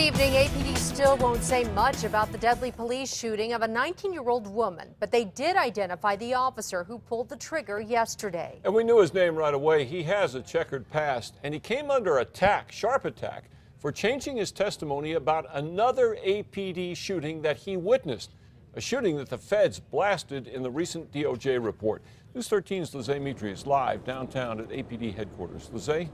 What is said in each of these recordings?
evening, APD still won't say much about the deadly police shooting of a 19-year-old woman, but they did identify the officer who pulled the trigger yesterday. And we knew his name right away. He has a checkered past, and he came under attack, sharp attack, for changing his testimony about another APD shooting that he witnessed, a shooting that the feds blasted in the recent DOJ report. News 13's Lizzie Mitri is live downtown at APD headquarters. Lizzie?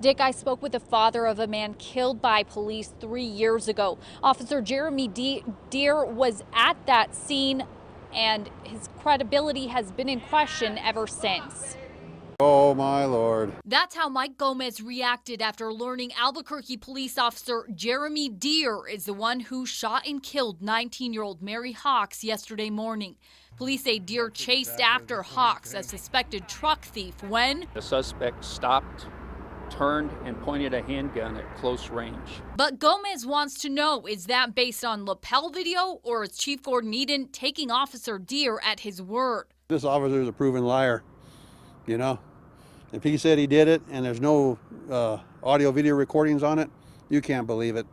Dick, I spoke with the father of a man killed by police 3 years ago. Officer Jeremy Deere was at that scene, and his credibility has been in question ever since. Oh, my Lord. That's how Mike Gomez reacted after learning Albuquerque police officer Jeremy Deere is the one who shot and killed 19-year-old Mary Hawks yesterday morning. Police say Deere chased after Hawks, a suspected truck thief, when the suspect stopped, turned, and pointed a handgun at close range. But Gomez wants to know, is that based on lapel video, or is Chief Gordon Eden taking Officer Deere at his word? This officer is a proven liar, you know. If he said he did it and there's no audio video recordings on it, you can't believe it.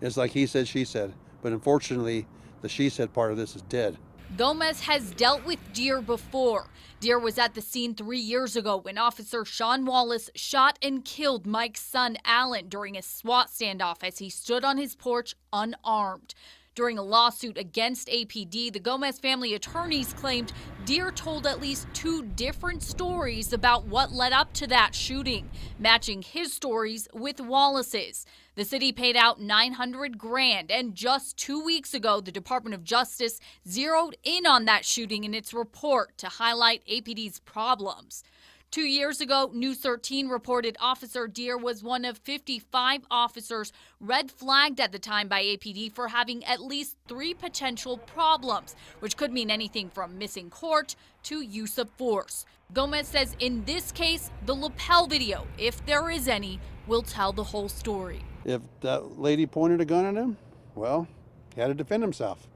It's like he said, she said. But unfortunately, the she said part of this is dead. Gomez has dealt with Deere before. Deere was at the scene 3 years ago when Officer Sean Wallace shot and killed Mike's son Alan during a SWAT standoff as he stood on his porch unarmed. During a lawsuit against APD, the Gomez family attorneys claimed Deere told at least 2 different stories about what led up to that shooting, matching his stories with Wallace's. The city paid out $900,000, and just 2 weeks ago, the Department of Justice zeroed in on that shooting in its report to highlight APD's problems. 2 years ago, News 13 reported Officer Deere was one of 55 officers red flagged at the time by APD for having at least 3 potential problems, which could mean anything from missing court to use of force. Gomez says in this case, the lapel video, if there is any, will tell the whole story. If that lady pointed a gun at him, well, he had to defend himself.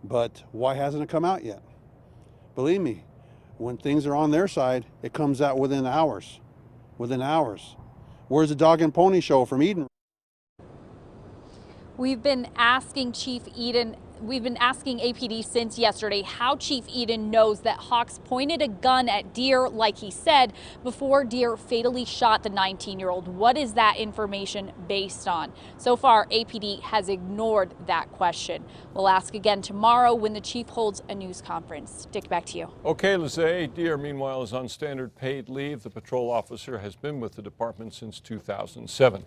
But why hasn't it come out yet? Believe me, when things are on their side, it comes out within hours. Within hours. Where's the dog and pony show from Eden? We've been asking APD since yesterday how Chief Eden knows that Hawks pointed a gun at Deere, like he said, before Deere fatally shot the 19-year-old. What is that information based on? So far, APD has ignored that question. We'll ask again tomorrow when the chief holds a news conference. Dick, back to you. Okay, Lizzie. Deere, meanwhile, is on standard paid leave. The patrol officer has been with the department since 2007.